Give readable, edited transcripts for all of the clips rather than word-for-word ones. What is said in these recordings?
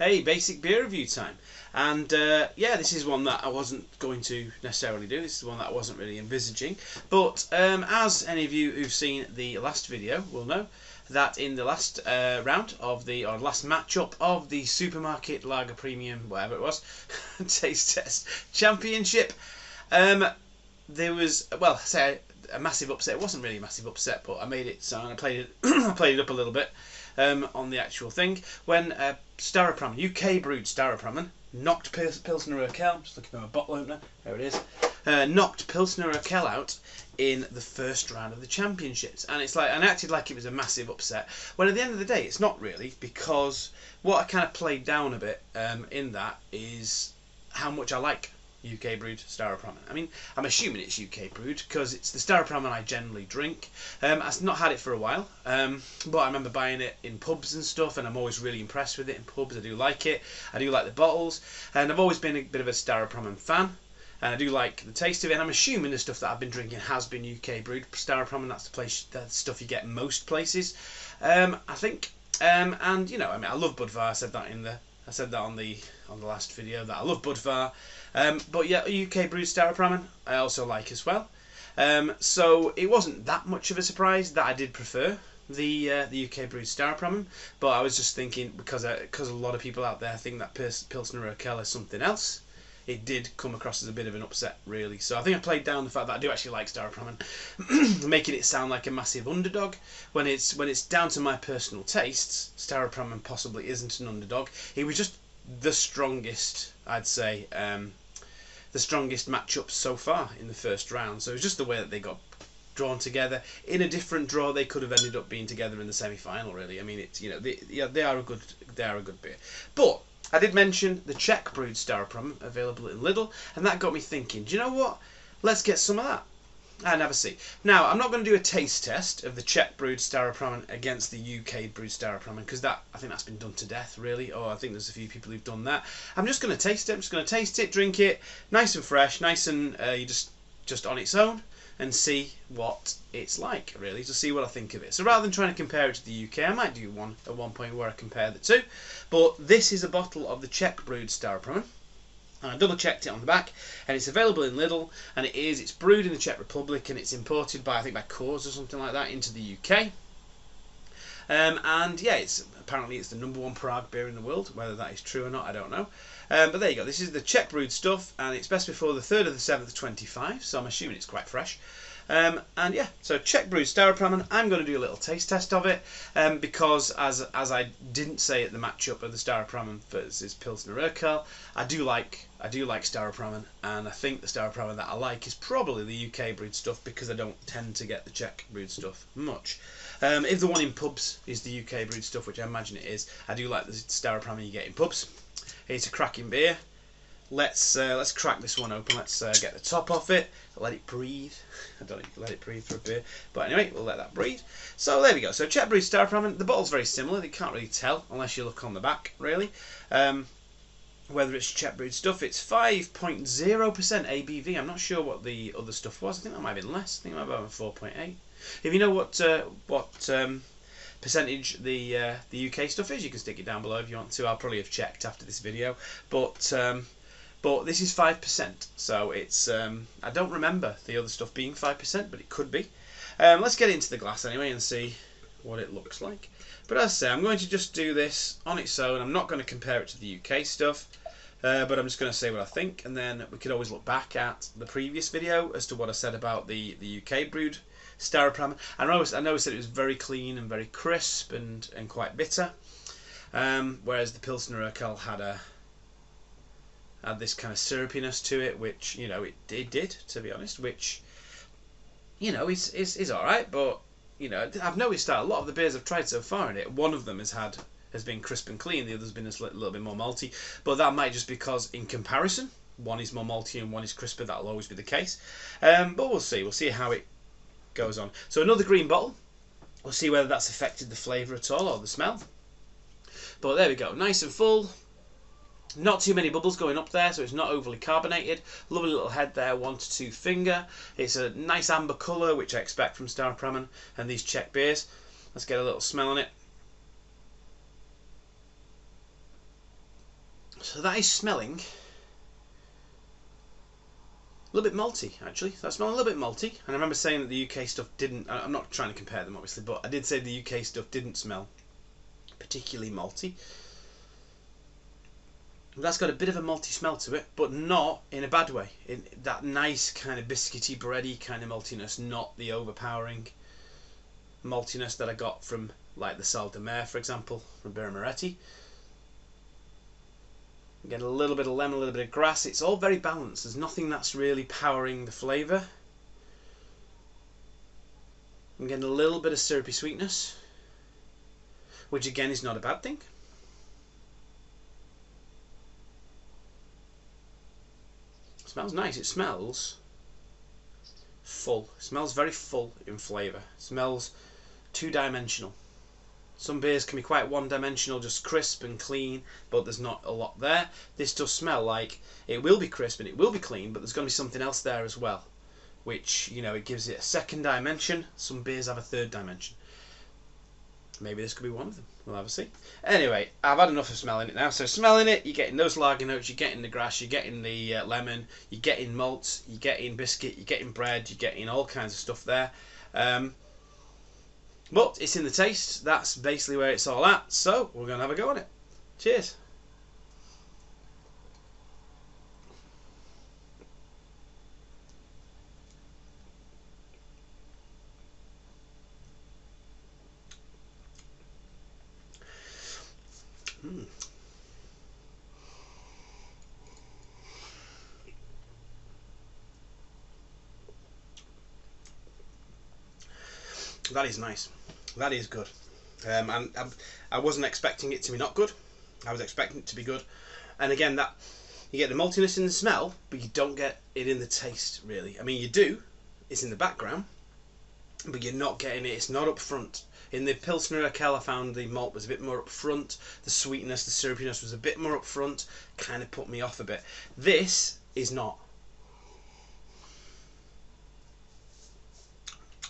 Hey, basic beer review time. And yeah, this is one that I wasn't going to necessarily do. This is one that I wasn't really envisaging. But as any of you who've seen the last video will know, that in the last round of the, or last matchup of the Supermarket Lager Premium, whatever it was, Taste Test Championship, there was, well, say a massive upset. It wasn't really a massive upset, but I made it sound, I played it, I played it up a little bit. On the actual thing, when Staropramen, UK brewed Staropramen, knocked Pilsner Urquell, just looking for my bottle opener, there it is, knocked Pilsner Urquell out in the first round of the championships. And it's like, and acted like it was a massive upset, when at the end of the day it's not really, because what I kind of played down a bit in that is how much I like UK brewed Staropramen. I mean, I'm assuming it's UK brewed because it's the Staropramen I generally drink. I've not had it for a while, but I remember buying it in pubs and stuff, and I'm always really impressed with it in pubs. I do like it. I do like the bottles, and I've always been a bit of a Staropramen fan, and I do like the taste of it. And I'm assuming the stuff that I've been drinking has been UK brewed Staropramen. That's the stuff you get in most places, I think. And you know, I mean, I love Budvar. I said that on the last video that I love Budvar. But yeah, UK brewed Staropramen I also like as well. So it wasn't that much of a surprise that I did prefer the UK brewed Staropramen, but I was just thinking, because a lot of people out there think that Pilsner Urquell is something else, it did come across as a bit of an upset, really. So I think I played down the fact that I do actually like Staropramen, making it sound like a massive underdog, when it's down to my personal tastes. Staropramen possibly isn't an underdog. It was just the strongest, I'd say, the strongest matchup so far in the first round. So it was just the way that they got drawn together. In a different draw, they could have ended up being together in the semi-final. Really, I mean, it's, you know, they are a good beer. But I did mention the Czech brewed Staropramen available in Lidl, and that got me thinking. Do you know what? Let's get some of that and have a see. Now, I'm not going to do a taste test of the Czech brewed Staropramen against the UK brewed Staropramen, because I think that's been done to death, really. Or I think there's a few people who've done that. I'm just going to taste it. I'm just going to taste it, drink it, nice and fresh, nice and you just on its own, and see what it's like, really, to see what I think of it. So rather than trying to compare it to the UK, I might do one at one point where I compare the two. But this is a bottle of the Czech brewed Staropramen. And I double checked it on the back, and it's available in Lidl, and it's brewed in the Czech Republic, and it's imported by, I think, by Coors or something like that, into the UK. And yeah, apparently it's the #1 Prague beer in the world. Whether that is true or not, I don't know. But there you go. This is the Czech brewed stuff, and it's best before the 3rd of the 7th of 25, so I'm assuming it's quite fresh. And yeah, so Czech brewed Staropramen. I'm going to do a little taste test of it, because as I didn't say at the matchup of the Staropramen versus Pilsner Urquell, I do like Staropramen, and I think the Staropramen that I like is probably the UK brewed stuff, because I don't tend to get the Czech brewed stuff much. If the one in pubs is the UK brewed stuff, which I imagine it is, I do like the Staropramen you get in pubs. It's a cracking beer. Let's crack this one open. Let's get the top off it. Let it breathe. I don't know if you can let it breathe for a beer, but anyway, we'll let that breathe. So there we go. So Czech brewed Staropramen. The bottle's very similar. You can't really tell unless you look on the back, really. Whether it's Czech brewed stuff. It's 5.0% ABV. I'm not sure what the other stuff was. I think that might have been less. I think it might have been 4.8. If you know what percentage the UK stuff is, you can stick it down below if you want to. I'll probably have checked after this video, but this is 5%, so it's I don't remember the other stuff being 5%, but it could be. Let's get it into the glass anyway and see what it looks like. But as I say, I'm going to just do this on its own. I'm not going to compare it to the UK stuff, but I'm just going to say what I think, and then we could always look back at the previous video as to what I said about the UK brewed Staropramen. I know I said it was very clean and very crisp and quite bitter, whereas the Pilsner Urquell had this kind of syrupiness to it, which, you know, it did, to be honest, which, you know, is all right. But, you know, I've noticed that a lot of the beers I've tried so far in it, one of them has been crisp and clean, the other's been a little bit more malty. But that might just because, in comparison, one is more malty and one is crisper. That'll always be the case. But we'll see how it goes on. So another green bottle. We'll see whether that's affected the flavour at all or the smell. But there we go, nice and full. Not too many bubbles going up there, so it's not overly carbonated. Lovely little head there, 1 to 2 finger. It's a nice amber colour, which I expect from Staropramen and these Czech beers. Let's get a little smell on it. So that is smelling a little bit malty, actually. That's smelling a little bit malty. And I remember saying that the UK stuff didn't. I'm not trying to compare them, obviously, but I did say the UK stuff didn't smell particularly malty. That's got a bit of a malty smell to it, but not in a bad way. In that nice kind of biscuity, bready kind of maltiness, not the overpowering maltiness that I got from like the Sal de Mer, for example, from Birra Moretti. Get a little bit of lemon, a little bit of grass. It's all very balanced. There's nothing that's really powering the flavour. I'm getting a little bit of syrupy sweetness, which again is not a bad thing. It smells nice. It smells full. It smells very full in flavour. It smells two-dimensional. Some beers can be quite one-dimensional, just crisp and clean, but there's not a lot there. This does smell like it will be crisp and it will be clean, but there's going to be something else there as well, which, you know, it gives it a second dimension. Some beers have a third dimension. Maybe this could be one of them. We'll have a see. Anyway, I've had enough of smelling it now. So smelling it, you're getting those lager notes, you're getting the grass, you're getting the lemon, you're getting malts, you're getting biscuit, you're getting bread, you're getting all kinds of stuff there. But it's in the taste. That's basically where it's all at. So we're going to have a go on it. Cheers. That is nice. That is good. And I wasn't expecting it to be not good. I was expecting it to be good. And again, that you get the maltiness in the smell, but you don't get it in the taste, really. I mean, you do. It's in the background, but you're not getting it. It's not up front. In the Pilsner Urquell, I found the malt was a bit more up front. The sweetness, the syrupiness was a bit more up front. Kind of put me off a bit. This is not.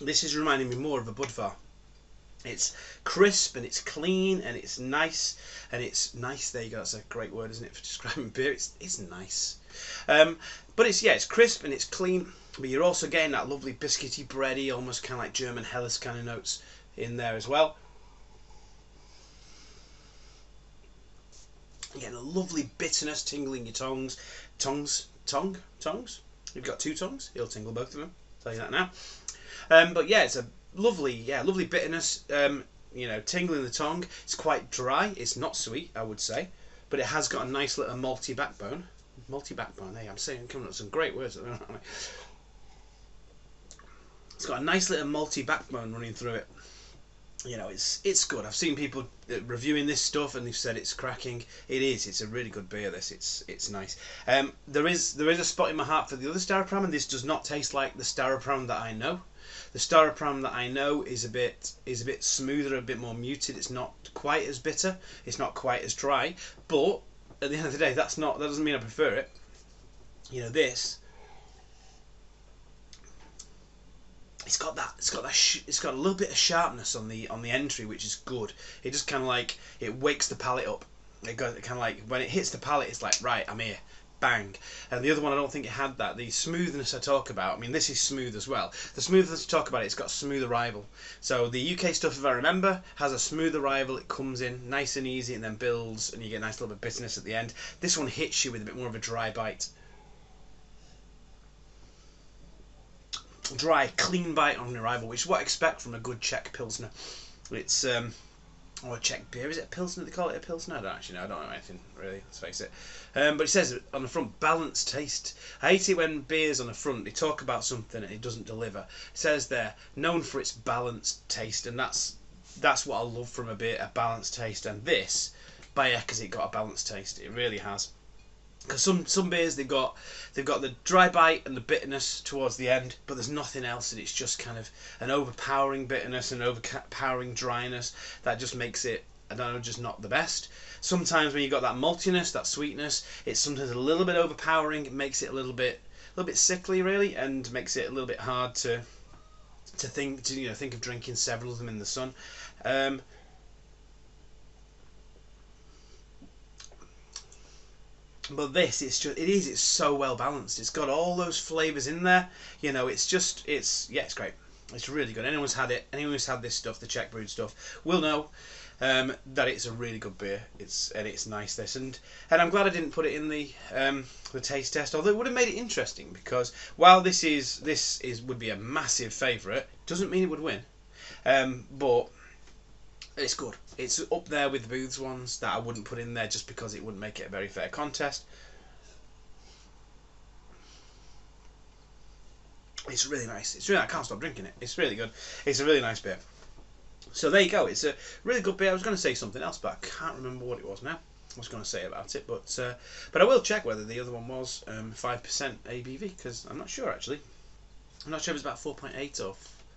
This is reminding me more of a Budvar. It's crisp and it's clean and it's nice There you go. That's a great word, isn't it, for describing beer? It's nice, but it's crisp and it's clean. But you're also getting that lovely biscuity, bready, almost kind of like German Helles kind of notes in there as well. You're getting a lovely bitterness tingling your tongues. Tongues. You've got two tongues. You'll tingle both of them. I'll tell you that now. But yeah, it's a lovely bitterness, you know, tingling the tongue. It's quite dry. It's not sweet, I would say, but it has got a nice little malty backbone. Malty backbone. Hey, I'm coming up with some great words. It's got a nice little malty backbone running through it. You know, it's good. I've seen people reviewing this stuff and they've said it's cracking. It is. It's a really good beer. This. It's nice. There is a spot in my heart for the other Staropramen. This does not taste like the Staropramen that I know. The Staropramen that I know is a bit smoother, a bit more muted. It's not quite as bitter. It's not quite as dry. But at the end of the day, that doesn't mean I prefer it. You know, this. It's got a little bit of sharpness on the entry, which is good. It just kind of like it wakes the palate up. It goes kind of like when it hits the palate, it's like, right, I'm here, bang. And the other one, I don't think it had that. The smoothness I talk about, I mean, this is smooth as well. The smoothness I talk about, it's got smooth arrival. So the UK stuff, if I remember, has a smooth arrival. It comes in nice and easy and then builds, and you get a nice little bit of bitterness at the end. This one hits you with a bit more of a dry bite. Dry, clean bite on arrival, which is what I expect from a good Czech Pilsner. It's or a Czech beer. Is it a Pilsner? They call it a Pilsner? I don't actually know. I don't know anything really. Let's face it. But it says on the front, balanced taste. I hate it when beers on the front they talk about something and it doesn't deliver. It says there, known for its balanced taste, and that's what I love from a beer, a balanced taste. And this, by heck, has it got a balanced taste? It really has. Because some beers they've got the dry bite and the bitterness towards the end, but there's nothing else, and it's just kind of an overpowering bitterness and overpowering dryness that just makes it, I don't know, just not the best. Sometimes when you've got that maltiness, that sweetness, it's sometimes a little bit overpowering. It makes it a little bit sickly, really, and makes it a little bit hard to think of drinking several of them in the sun. But this, it's so well balanced. It's got all those flavours in there. You know, it's great. It's really good. Anyone who's had this stuff, the Czech brewed stuff, will know that it's a really good beer. It's nice. And I'm glad I didn't put it in the taste test. Although it would have made it interesting, because while this would be a massive favourite, doesn't mean it would win. But it's good. It's up there with the Booth's ones that I wouldn't put in there just because it wouldn't make it a very fair contest. It's really nice. I can't stop drinking it. It's really good. It's a really nice beer. So there you go. It's a really good beer. I was going to say something else, but I can't remember what it was now. I was going to say about it, but I will check whether the other one was 5% ABV, because I'm not sure actually. I'm not sure if it's about 4.8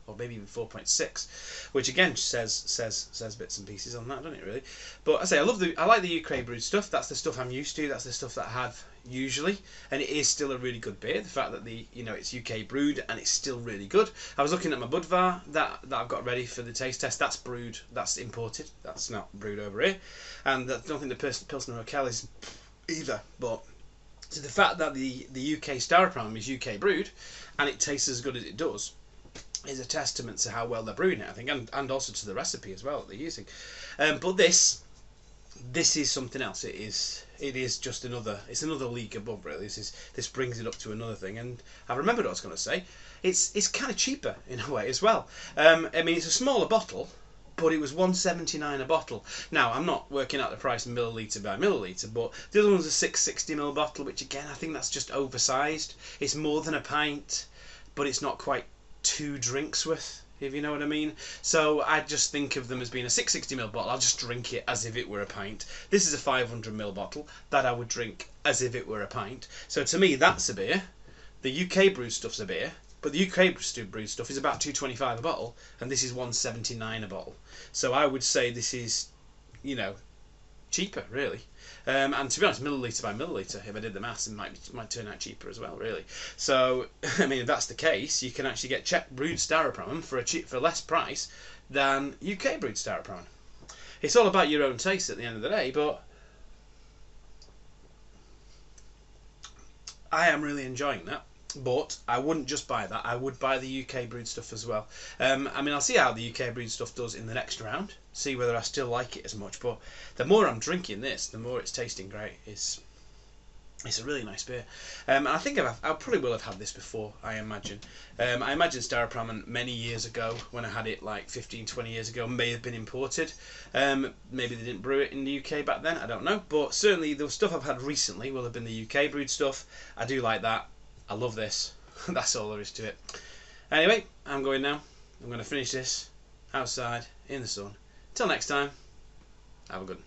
or maybe even 4.6, which again says bits and pieces on that, doesn't it really? But I say I like the UK brewed stuff. That's the stuff I'm used to. That's the stuff that I have usually, and it is still a really good beer. The fact that it's UK brewed and it's still really good. I was looking at my Budvar that I've got ready for the taste test. That's brewed. That's imported. That's not brewed over here, and I don't think the Pilsner Urquell is either. But so the fact that the UK Staropramen is UK brewed and it tastes as good as it does is a testament to how well they're brewing it, I think, and also to the recipe as well that they're using. But this is something else. It is just another league above, really. This brings it up to another thing. And I remembered what I was going to say. It's kind of cheaper in a way as well. I mean, it's a smaller bottle, but it was $1.79 a bottle. Now, I'm not working out the price milliliter by milliliter, but the other one's a 660ml bottle, which again, I think that's just oversized. It's more than a pint, but it's not quite 2 drinks worth, if you know what I mean. So I just think of them as being a 660ml bottle. I'll just drink it as if it were a pint. This is a 500ml bottle that I would drink as if it were a pint. So to me, that's a beer. The UK brewed stuff's a beer, but the UK brewed stuff is about $2.25 a bottle, and this is $1.79 a bottle. So I would say this is, cheaper, really. And to be honest, milliliter by milliliter, if I did the maths, it might turn out cheaper as well, really. So, I mean, if that's the case, you can actually get Czech brewed Staropramen for less price than UK brewed Staropramen. It's all about your own taste at the end of the day, but I am really enjoying that. But I wouldn't just buy that. I would buy the UK brewed stuff as well. I mean, I'll see how the UK brewed stuff does in the next round. See whether I still like it as much. But the more I'm drinking this, the more it's tasting great. It's a really nice beer. And I think I probably will have had this before, I imagine. I imagine Staropramen many years ago, when I had it like 15-20 years ago, may have been imported. Maybe they didn't brew it in the UK back then, I don't know. But certainly the stuff I've had recently will have been the UK brewed stuff. I do like that. I love this. That's all there is to it. Anyway, I'm going now. I'm going to finish this outside in the sun. Till next time, have a good one.